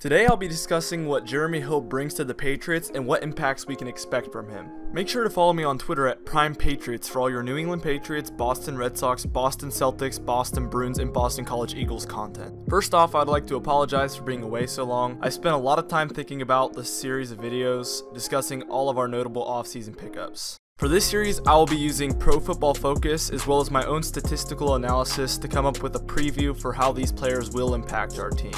Today I'll be discussing what Jeremy Hill brings to the Patriots and what impacts we can expect from him. Make sure to follow me on Twitter at PrimePatriots for all your New England Patriots, Boston Red Sox, Boston Celtics, Boston Bruins, and Boston College Eagles content. First off, I'd like to apologize for being away so long. I spent a lot of time thinking about this series of videos discussing all of our notable offseason pickups. For this series, I will be using Pro Football Focus as well as my own statistical analysis to come up with a preview for how these players will impact our team.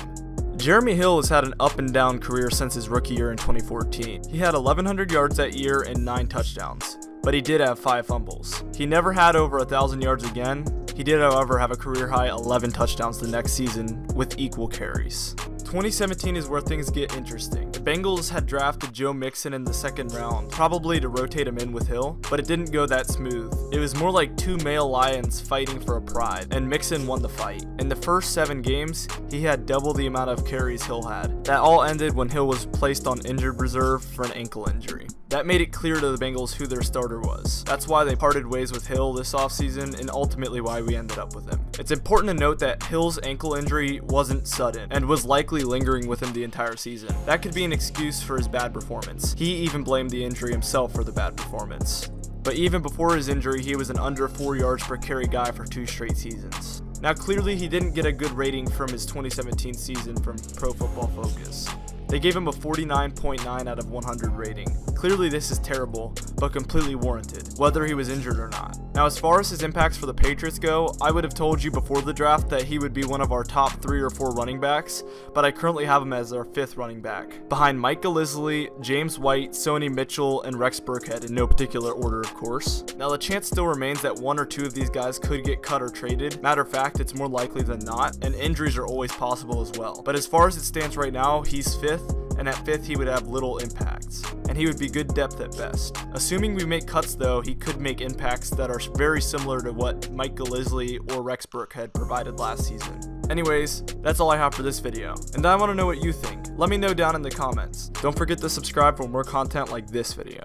Jeremy Hill has had an up and down career since his rookie year in 2014. He had 1,100 yards that year and 9 touchdowns, but he did have 5 fumbles. He never had over 1,000 yards again. He did, however, have a career high 11 touchdowns the next season with equal carries. 2017 is where things get interesting. The Bengals had drafted Joe Mixon in the second round, probably to rotate him in with Hill, but it didn't go that smooth. It was more like two male lions fighting for a pride, and Mixon won the fight. In the first 7 games, he had double the amount of carries Hill had. That all ended when Hill was placed on injured reserve for an ankle injury. That made it clear to the Bengals who their starter was. That's why they parted ways with Hill this offseason and ultimately why we ended up with him. It's important to note that Hill's ankle injury wasn't sudden and was likely lingering with him the entire season. That could be an excuse for his bad performance. He even blamed the injury himself for the bad performance. But even before his injury, he was an under 4 yards per carry guy for 2 straight seasons. Now clearly he didn't get a good rating from his 2017 season from Pro Football Focus. They gave him a 49.9 out of 100 rating. Clearly this is terrible, but completely warranted, whether he was injured or not. Now as far as his impacts for the Patriots go, I would have told you before the draft that he would be one of our top 3 or 4 running backs, but I currently have him as our 5th running back, behind Mike Gillislee, James White, Sony Mitchell, and Rex Burkhead in no particular order of course. Now the chance still remains that 1 or 2 of these guys could get cut or traded. Matter of fact, it's more likely than not, and injuries are always possible as well. But as far as it stands right now, he's 5th, and at 5th he would have little impacts, and he would be good depth at best. Assuming we make cuts though, he could make impacts that are very similar to what Mike Gillislee or Rex Burkhead provided last season. Anyways, that's all I have for this video, and I want to know what you think. Let me know down in the comments. Don't forget to subscribe for more content like this video.